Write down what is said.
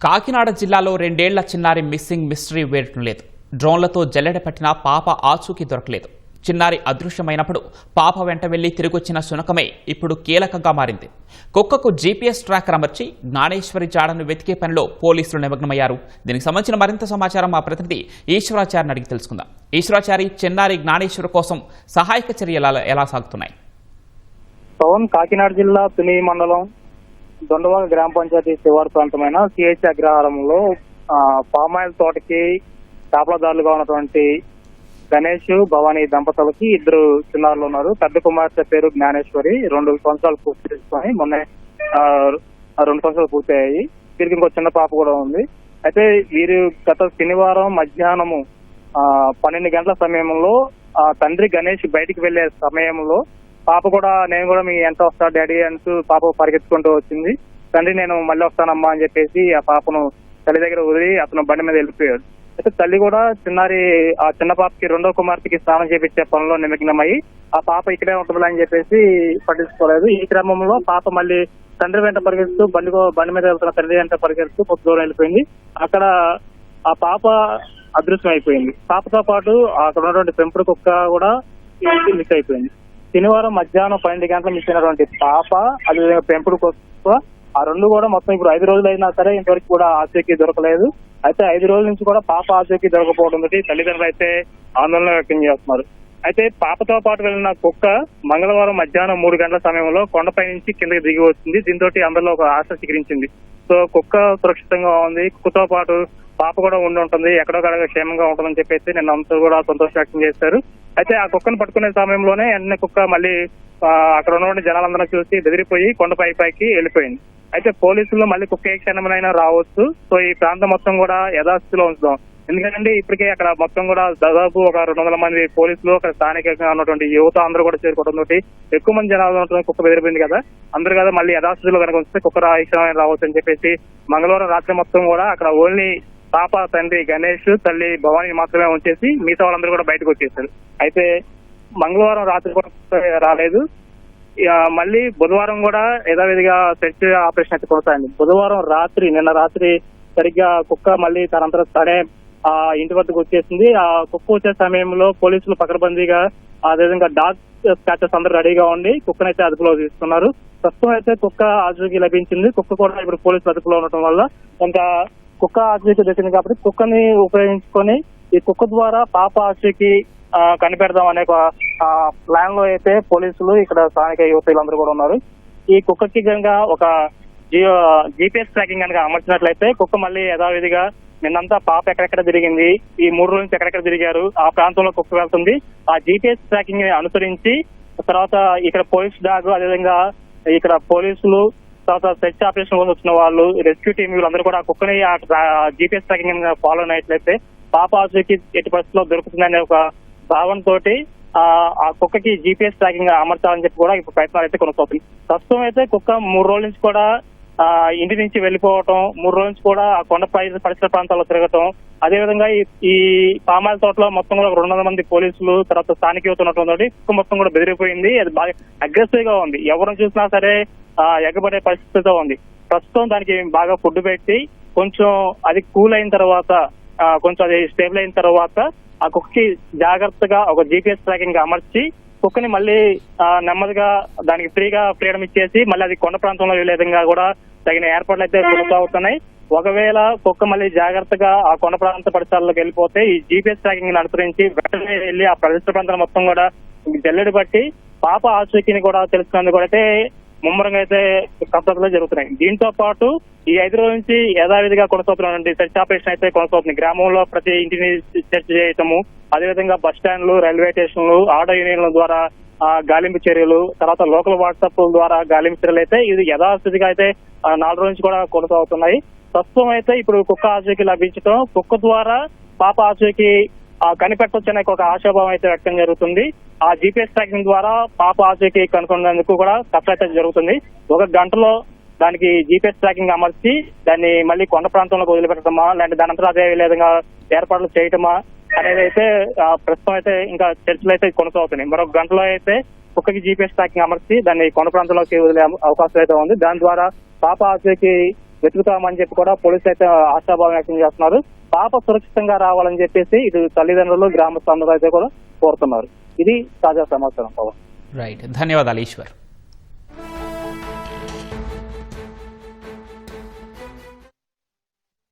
కాకినాడ జిల్లాలో 2 ఏళ్ల చిన్నారి మిస్సింగ్ మిస్టరీ వేయటం లేదు. డ్రోన్లతో జల్లెడ పట్టిన పాప ఆచూకీ దొరకలేదు. చిన్నారి అదృశ్యమైనప్పుడు పాప వెంట వెళ్లి తిరిగొచ్చిన శునకమే ఇప్పుడు కీలకంగా మారింది. కుక్కకు జీపీఎస్ ట్రాకర్ అమర్చి జ్ఞానేశ్వరి జాడను వెతికే పనిలో పోలీసులు నిమగ్నమయ్యారు. దీనికి సంబంధించిన మరింత సమాచారం మా ప్రతినిధి ఈశ్వరాచారిని అడిగి తెలుసుకుందాం. ఈశ్వరాచారి, చిన్నారి జ్ఞానేశ్వరి కోసం సహాయక చర్యలు ఎలా సాగుతున్నాయి? కాకినాడ జిల్లా తుని మండలం దొండవాగ గ్రామ పంచాయతీ శివారు ప్రాంతమైన సిహెచ్ అగ్రహారంలో పామాయిల్ తోటకి కాపలాదారులుగా ఉన్నటువంటి గణేష్, భవానీ దంపతులకి 2 చిన్నారులు ఉన్నారు. పెద్ద కుమార్తె పేరు జ్ఞానేశ్వరి, 2 సంవత్సరాలు పూర్తి చేసుకొని మొన్న 2 సంవత్సరాలు పూర్తయ్యాయి. వీరికి ఇంకో చిన్న పాప కూడా ఉంది. అయితే వీరు గత శనివారం మధ్యాహ్నము 12 గంటల సమయంలో తండ్రి గణేష్ బయటికి వెళ్లే సమయంలో పాప కూడా నేను కూడా మీ ఎంత వస్తా డాడీ అంటూ పాప పరిగెత్తుకుంటూ వచ్చింది. తండ్రి నేను మళ్ళీ వస్తానమ్మా అని చెప్పేసి ఆ పాపను తల్లి దగ్గర వదిలి అతను బండి మీద వెళ్ళిపోయాడు. అయితే తల్లి కూడా ఆ చిన్న పాపకి 2వ కుమార్తెకి స్నానం చేపించే పనిలో నిమగ్నమై ఆ పాప ఇక్కడే ఉంటుందా అని చెప్పేసి పట్టించుకోలేదు. ఈ క్రమంలో పాప మళ్ళీ తండ్రి వెంట పరిగెడుతూ బండి మీద వెళ్తున్న తండ్రి వెంట పరిగెడుతూ కొంత దూరం వెళ్ళిపోయింది. అక్కడ ఆ పాప అదృశ్యం అయిపోయింది. పాపతో పాటు అక్కడ ఉన్నటువంటి పెంపుడు కుక్క కూడా మిస్ అయిపోయింది. శనివారం మధ్యాహ్నం 12 గంటల మిస్ అయినటువంటి పాప, అదేవిధంగా పెంపుడు కుక్క, ఆ 2 కూడా మొత్తం ఇప్పుడు 5 రోజులు అయినా సరే ఇంతవరకు కూడా ఆచూకీ దొరకలేదు. అయితే 5 రోజుల నుంచి కూడా పాప ఆచూకీ దొరకపోవడం తల్లిదండ్రులు అయితే ఆందోళన వ్యక్తం చేస్తున్నారు. అయితే పాపతో పాటు వెళ్లిన కుక్క మంగళవారం మధ్యాహ్నం 3 గంటల సమయంలో కొండపై నుంచి కిందకి దిగి వచ్చింది. దీంతో అందరిలో ఒక ఆశ చిగురించింది. సో కుక్క సురక్షితంగా ఉంది, కుక్కతో పాటు పాప కూడా ఉండి ఉంటుంది, ఎక్కడొక్కడ క్షేమంగా ఉంటుందని చెప్పేసి నిన్న అంతా కూడా సంతోషం వ్యక్తం చేశారు. అయితే ఆ కుక్కను పట్టుకునే సమయంలోనే వెంటనే కుక్క మళ్ళీ అక్కడ ఉన్నటువంటి జనాలందరూ చూసి బెదిరిపోయి కొండపైకి వెళ్ళిపోయింది. అయితే పోలీసులు మళ్ళీ కుక్క ఏ క్షణమైనా రావచ్చు. సో ఈ ప్రాంతం మొత్తం కూడా యథాస్థితిలో ఉంచుదాం. ఎందుకంటే ఇప్పటికే అక్కడ మొత్తం కూడా దాదాపు ఒక 200 మంది పోలీసులు, అక్కడ స్థానికంగా ఉన్నటువంటి యువత అందరూ కూడా చేరుకోవడంతో ఎక్కువ మంది జనాలు ఉన్నటువంటి కుక్క బెదిరిపోయింది కదా, అందరూ కదా మళ్ళీ యథాస్థితిలో కనుక వస్తే కుక్క క్షణమైనా రావచ్చు అని చెప్పేసి మంగళవారం రాత్రి మొత్తం కూడా అక్కడ ఓన్లీ పాప, తండ్రి గణేష్, తల్లి భవానీ మాత్రమే ఉంచేసి మిగతా వాళ్ళందరూ కూడా బయటకు వచ్చేసారు. అయితే మంగళవారం రాత్రి కూడా రాలేదు. మళ్ళీ బుధవారం కూడా యథావిధిగా సెర్చ్ ఆపరేషన్ అయితే కొనసాగింది. నిన్న రాత్రి సరిగ్గా కుక్క మళ్ళీ తనంతట తనే ఆ ఇంటి వద్దకు వచ్చేసింది. ఆ కుక్క వచ్చే సమయంలో పోలీసులు పకడ్బందీగా అదేవిధంగా డాగ్ స్కాచెస్ అందరూ రెడీగా ఉండి కుక్కనైతే అదుపులో తీసుకున్నారు. ప్రస్తుతం అయితే కుక్క ఆచూకీ లభించింది. కుక్క కూడా ఇప్పుడు పోలీసులు అదుపులో ఉండటం వల్ల ఇంకా కుక్క ఆచూకీ దొరికింది కాబట్టి కుక్కని ఉపయోగించుకొని ఈ కుక్క ద్వారా పాప ఆచూకీ కనిపెడదాం అనే ప్లాన్ లో అయితే పోలీసులు, ఇక్కడ స్థానిక యువతులందరూ కూడా ఉన్నారు. ఈ కుక్కకి కనుక ఒక జీపీఎస్ ట్రాకింగ్ కనుక అమర్చినట్లయితే కుక్క మళ్ళీ యథావిధిగా నిన్నంతా పాప ఎక్కడెక్కడ తిరిగింది, ఈ 3 రోజుల నుంచి ఎక్కడెక్కడ తిరిగారు, ఆ ప్రాంతంలో కుక్క వెళ్తుంది. ఆ జీపీఎస్ ట్రాకింగ్ ని అనుసరించి తర్వాత ఇక్కడ పోలీస్ డాగ్, అదేవిధంగా ఇక్కడ పోలీసులు, తర్వాత సెర్చ్ ఆపరేషన్ కోసం వచ్చిన వాళ్ళు, రెస్క్యూ టీం వీళ్ళందరూ కూడా ఆ కుక్కని జీపీఎస్ ట్రాకింగ్ ఫాలో అయినట్లయితే పాప ఆచూకీ ఎట్టి పరిస్థితుల్లో దొరుకుతుందనే ఒక భావనతో ఆ కుక్కకి జీపీఎస్ ట్రాకింగ్ అమర్చాలని చెప్పి కూడా ఇప్పుడు ప్రయత్నాలు అయితే కొనసాగుతుంది. ప్రస్తుతం అయితే కుక్క 3 రోజుల నుంచి కూడా ఇంటి నుంచి వెళ్లిపోవటం, 3 రోజుల నుంచి కూడా ఆ కొండ పరిసర ప్రాంతాల్లో తిరగటం, అదేవిధంగా ఈ పామాయిల్ తోటలో మొత్తం కూడా 200 మంది పోలీసులు, తర్వాత స్థానిక యువత ఉండటంతో కుక్క మొత్తం కూడా బెదిరిపోయింది. అది బాగా అగ్రెసివ్ గా ఉంది, ఎవరిని చూసినా సరే ఎగబడే పరిస్థితితో ఉంది. ప్రస్తుతం దానికి బాగా ఫుడ్ పెట్టి కొంచెం అది కూల్ అయిన తర్వాత, కొంచెం అది స్టేబుల్ అయిన తర్వాత ఆ కుక్కకి జాగ్రత్తగా ఒక జీపీఎస్ ట్రాకింగ్ అమర్చి కుక్కని మళ్ళీ నెమ్మదిగా దానికి ఫ్రీడమ్ ఇచ్చేసి మళ్ళీ అది కొండ ప్రాంతంలో వెళ్లే విధంగా కూడా తగిన ఏర్పాట్లు అయితే కొనసాగుతున్నాయి. ఒకవేళ కుక్క మళ్ళీ జాగ్రత్తగా ఆ కొండ ప్రాంత పరిసరాల్లోకి వెళ్ళిపోతే ఈ జీపీఎస్ ట్రాకింగ్ అనుసరించి వెంటనే వెళ్లి ఆ పరిసర ప్రాంతాలు మొత్తం కూడా జల్లెడ బట్టి పాప ఆచూకీని కూడా తెలుసుకునేందుకు కూడా అయితే ముమ్మరంగా అయితే కసరత్తులు జరుగుతున్నాయి. దీంతో పాటు ఈ 5 రోజుల నుంచి యథావిధిగా కొనసాగుతున్నటువంటి సెర్చ్ ఆపరేషన్ అయితే కొనసాగుతుంది. గ్రామంలో ప్రతి ఇంటిని సెర్చ్ చేయటము, అదేవిధంగా బస్ స్టాండ్లు, రైల్వే స్టేషన్లు, ఆటో యూనియన్ల ద్వారా గాలింపు చర్యలు, తర్వాత లోకల్ వాట్సాప్ ద్వారా గాలింపు చర్యలు అయితే ఇది యథాస్థితిగా అయితే 4 రోజుల నుంచి కూడా కొనసాగుతున్నాయి. ప్రస్తుతం అయితే ఇప్పుడు కుక్క ఆచూకీ లభించడం, కుక్క ద్వారా పాప ఆచూకీ కనిపెట్టొచ్చనే ఒక ఆశాభావం అయితే వ్యక్తం జరుగుతుంది. ఆ జీపీఎస్ ట్రాకింగ్ ద్వారా పాప ఆచూకీ కనుక్కునేందుకు కూడా కసరత్తు జరుగుతుంది. 1 గంటలో దానికి జీపీఎస్ ట్రాకింగ్ అమర్చి దాన్ని మళ్ళీ కొండ ప్రాంతంలోకి వదిలిపెట్టడమా, లేదంటే దానంతా అదే విధంగా ఏర్పాట్లు చేయటమా అనేది అయితే ప్రస్తుతం అయితే ఇంకా చర్చలు అయితే కొనసాగుతున్నాయి. మరొక గంటలో అయితే కుక్కకి జీపీఎస్ ట్రాకింగ్ అమర్చి దాన్ని కొండ ప్రాంతంలోకి వదిలే అవకాశం అయితే ఉంది. దాని ద్వారా పాప ఆచూకీ వెతుకుతామని చెప్పి కూడా పోలీసులు అయితే ఆశాభావం వ్యక్తం చేస్తున్నారు. పాప సురక్షితంగా రావాలని చెప్పేసి ఇటు తల్లిదండ్రులు గ్రామస్తులందరూ అయితే కూడా కోరుతున్నారు. ఇది తాజా సమాచారం. పవన్. రైట్, ధన్యవాదాలు ఈశ్వర్.